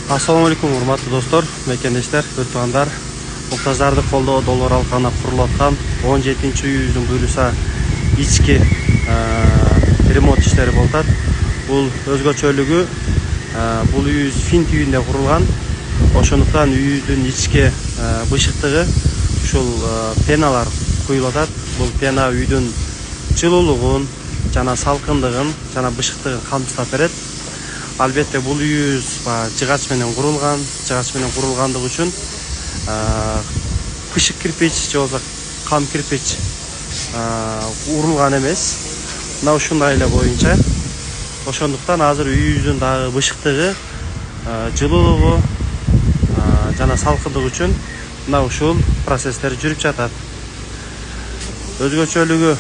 Assalamu alaikum урматтуу достор, мекендештер, өтүгандар. Muhtaçlardı kolda dolor alkana kurulatan 17-үйүбүздүн буюрса ички ремонт иштери болуп атат. Бул өзгөчөлүгү бул үйүбүз Фин түйүндө курулган. Ошондуктан үйүбүздүн ички бышыктыгы ушул пеналар куюлуп атат. Бул пена үйдүн жылуулугун жана салкындыгын жана бышыктыгын камсыздап берет. Албетте бул үйүбүз жыгач менен курулган. Жыгач менен курулгандыгы үчүн кышык кирпич же болбосо кам кирпич урулган эмес. Мына ушундай эле боюнча. Ошондуктан азыр үйүбүздүн дагы бышыктыгы, жылуулугу жана салкындыгы үчүн мына ушул процесстер жүрүп жатат. Өзгөчөлүгү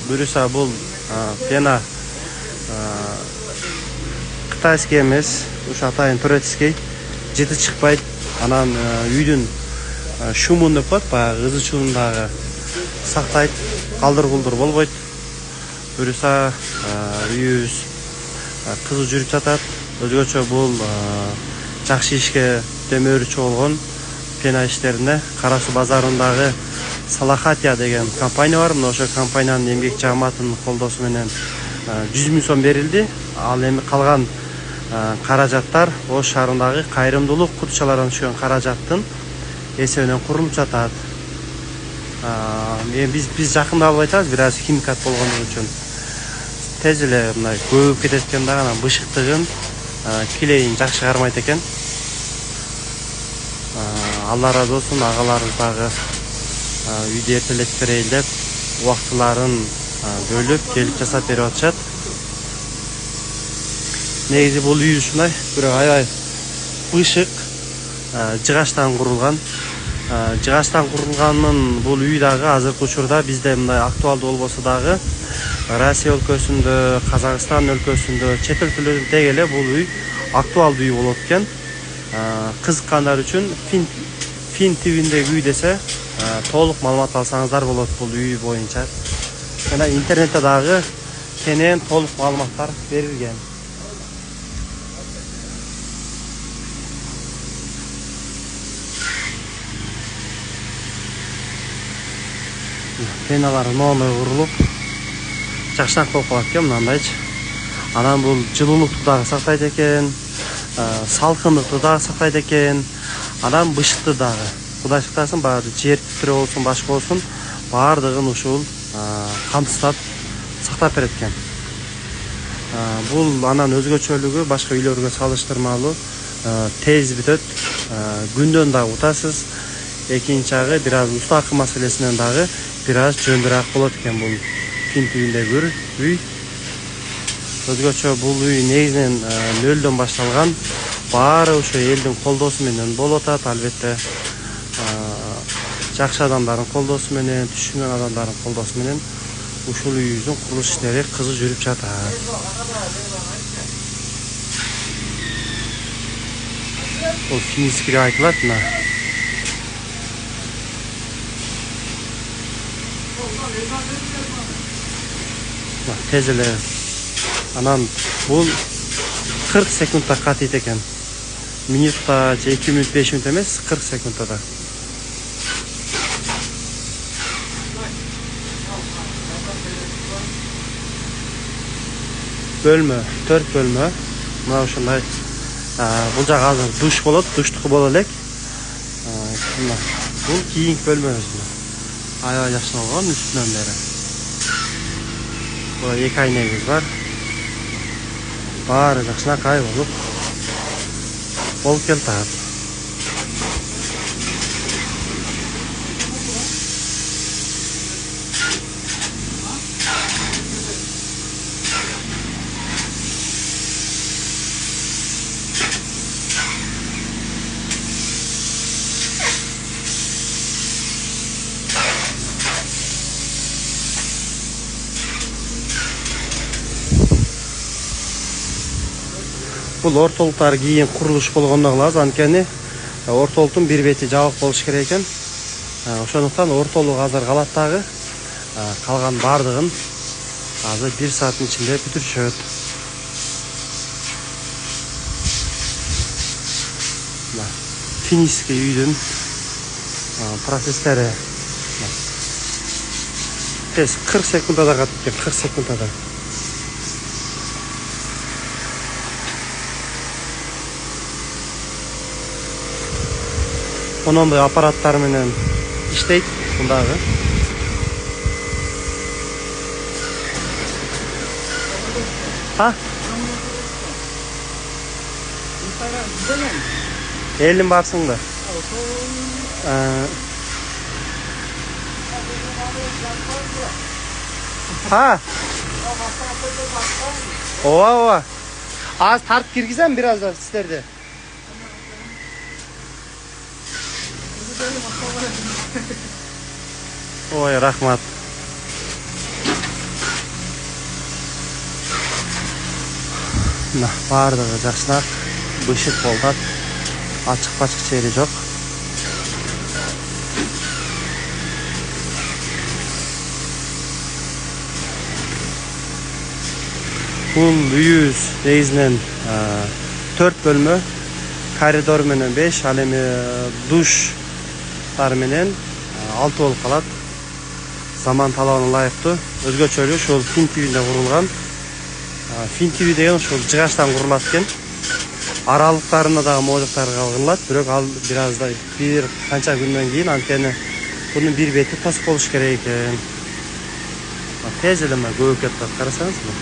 буюрса бул пена кытайский эмес, ушу атайын турецкий, жыты чыкпайт. Анан үйдүн шумун деп коет, баягы ызы чуун дагы сактайт, калдыр-кулдур болбойт. Буюрса үйүбүз кызуу жүрүп жатат. Өзгөчө бул жакшы ишке демөөрүчү болгон пена иштерине Кара Суу базарындагы Салахатия деген компания бар. Мына ошол компаниянын эмгек жааматынын колдоосу менен 100 000 сом берилди. Ал эми калган каражаттар Ош шаарындагы кайрымдуулук кутучалардан түшкөн каражаттын эсебинен курулуп жатат. Биз жакында алып айтабыз, бир аз химикат болгондугу үчүн тез эле мындай көбүп кетет экен да, анан бышыктыгын, килейин жакшы кармайт экен. Алла ыраазы болсун, агаларыбыз дагы үйдө эртелетип берейин деп убактыларын бөлүп келип жасап берип атышат. Негизи бул үй ушундай, бирок аябай бышык, жыгачтан курулган. Жыгачтан курулганын бул үй дагы азыркы учурда бизде мындай актуалдуу болбосо дагы Россия өлкөсүндө, Казакстан өлкөсүндө, чет өлкөлөрдө тең эле бул үй актуалдуу үй болот экен. Кызыккандар үчүн Фин тивиндеги үй десе толук маалымат алсаңыздар болот бул үй боюнча. Жана интернетте дагы кенен толук маалыматтар берилген. Пеналар моундай курулуп жакшыраак болуп калат экен мындайчы. Анан бул жылуулукту дагы сактайт экен, салкындыкты дагы сактайт экен, анан бышыкты дагы. Кудай сактасын, баары жер титирөө болсун, башка болсун, баардыгын ушул камсыздап сактап берет экен. Бул анан өзгөчөлүгү башка үйлөргө салыштырмалуу тез бүтөт, күндөн дагы утасыз. Экинчи жагы бир аз устакы маселесинен дагы бир аз жөндөраак болот экен бул Фин түйүндөгү үй. Өзгөчө бул үй негизинен нөлдөн башталган. Баары ошо элдин колдоосу менен болуп атат. Албетте жакшы адамдардын колдоосу менен, түшүнгөн адамдардын колдоосу менен ушул үйүбүздүн курулуш иштери кызуу жүрүп жатат. Бул финский деп айтылат мына. Тез эле анан бул 40 секундта катыйт экен. Минутта же 2 минут 5 минут эмес, 40 секундта да. Бөлмө, 4 бөлмө. Мына ушундай. Бул жак азыр душ болот, душтуку боло элек. Бул кийинки бөлмөбүз. Аябай жакшы болгон үстүнөн бери. Бул 2 айнегибиз бар. Баары жакшынакай болуп келатат. Бул ортолуктар кийин курулуш болгондо кылабыз, анткени ортолуктун бир бети жабык болуш керек экен. Ошондуктан ортолук азыр калат дагы. Калган бардыгын азыр 1 сааттын ичинде бүтүрүшөт. финийский үйдүн процесстери. Тез 40 секундада катып кеткен, 40 секундада. Ондай аппараттар менен иштейт мындагы. Элин барсың да. Ооба. Az tartıp girgizem biraz da sizlerde. Oy rahmat. Бардығы жақсынақ, бышық болдат, ачық-пачық жері жоқ. Бұл үйіз негізінен 4 бөлмө, коридор менен 5, ал эми душтар менен 6 болуп калат. Заман талабына ылайыктуу, өзгөчөлүү ушул Фин ТВ'де курулган. Фин ТВ деген ушул жыгачтан курулат экен. Аралыктарына дагы моодуктар калгырылат, бирок ал бир азда бир канча күндөн кийин анткени бунун бир бети тосуп болуш керек экен. Тез эле көбөйүп кетет, карасаңызбы.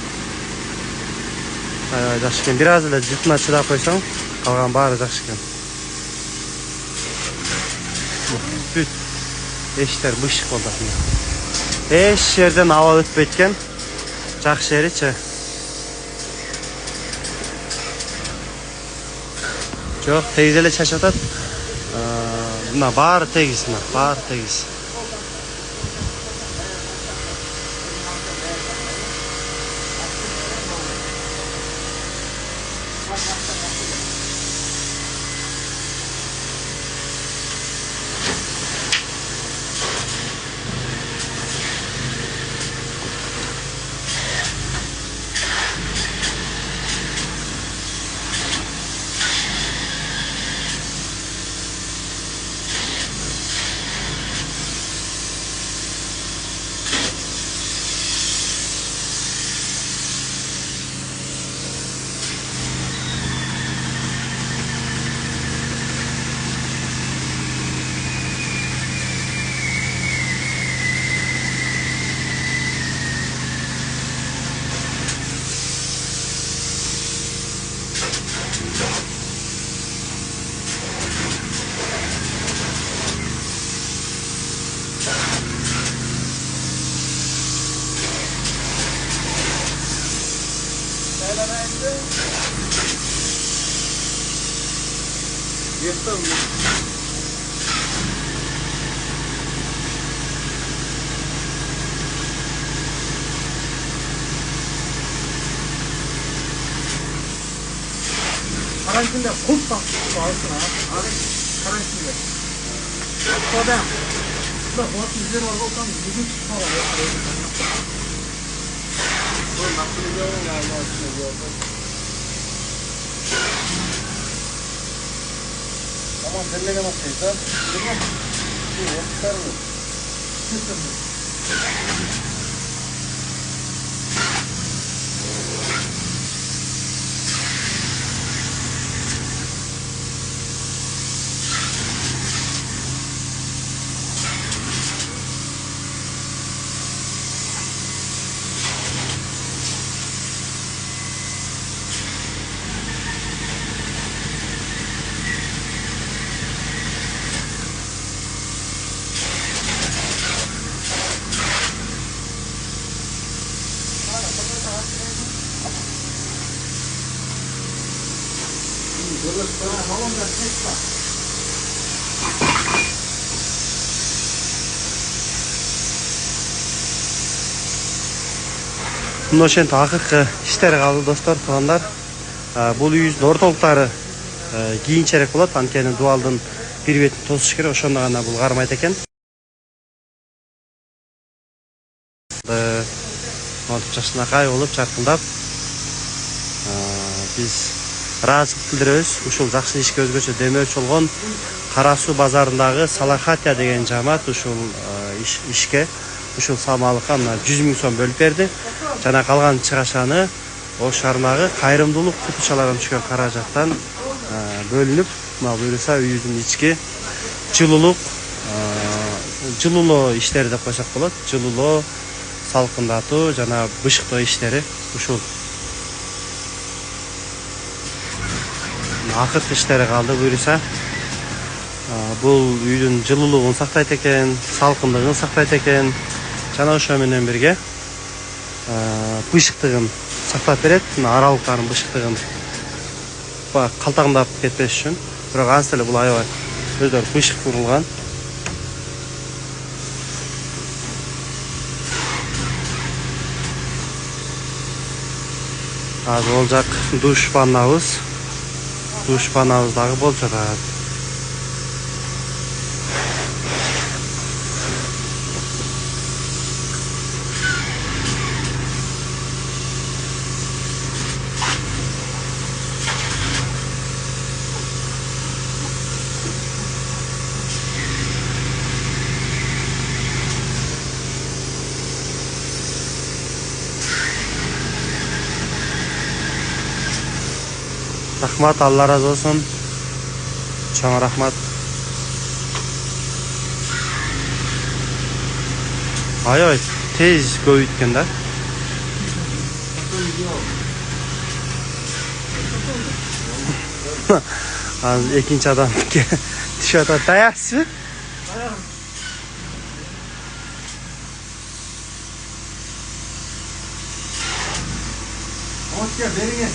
Аябай жакшы экен. Бир аз эле жытына чыдап койсоң, калган баары жакшы экен. Бүт эшиктер бышык болду. Эч жерден аба өтпөйт экен. Жакшы жеричи. Жоқ, тегиз эле чачып атат. Мына баары тегиз, баары тегиз. Karantinada qulf taqib olsin, karantinada. Odam. Ular vaqt izlab olgan, bugun chiqib qoladi. Bu maqsadga Tamam, dinleme maçıysa. Dinle. Çıkar mı? Çıkar mı? Мына ошентип акыркы иштер калды достор, туугандар. Бул үйүздүн ортолуктары кийинчерээк болот, анткени дубалдын бир бетин тосуш керек, ошондо гана бул кармайт экен. Жакшынакай болуп чаркындап биз ыраазычылык билдиребиз. Ушул жакшы ишке өзгөчө демөөрчү болгон Кара Суу базарындагы Салахатия деген жамаат ушул ишке, ушул самалыкка мына 100 000 сом бөлүп берди. Жана калган чыгашаны Ош шаарындагы кайрымдуулук кутучалардан түшкөн каражаттан бөлүнүп, мына буюрса үйдүн ички жылуулук иштери деп койсок болот. Жылуулоо, салкындатуу жана бышыктоо иштери ушул акыркы иштери калды буюрса. Бул үйдүн жылуулугун сактайт экен, салкындыгын сактайт экен, жана ошо менен бирге бышыктыгын сактап берет. Мына аралыктардын бышыктыгын калтаңдап кетпеш үчүн. Бирок ансы эле бул аябай өздөрү бышык курулган. Азыр ол жак душ ваннабыз. Душ ваннабыз дагы болуп жатат. Рахмат, Алла разы болсун. Чоң рахмат. Аябай тез көбөйткөн да. Азыр экинчи адам түшүп атат. Даярсызбы? Hoş geldin.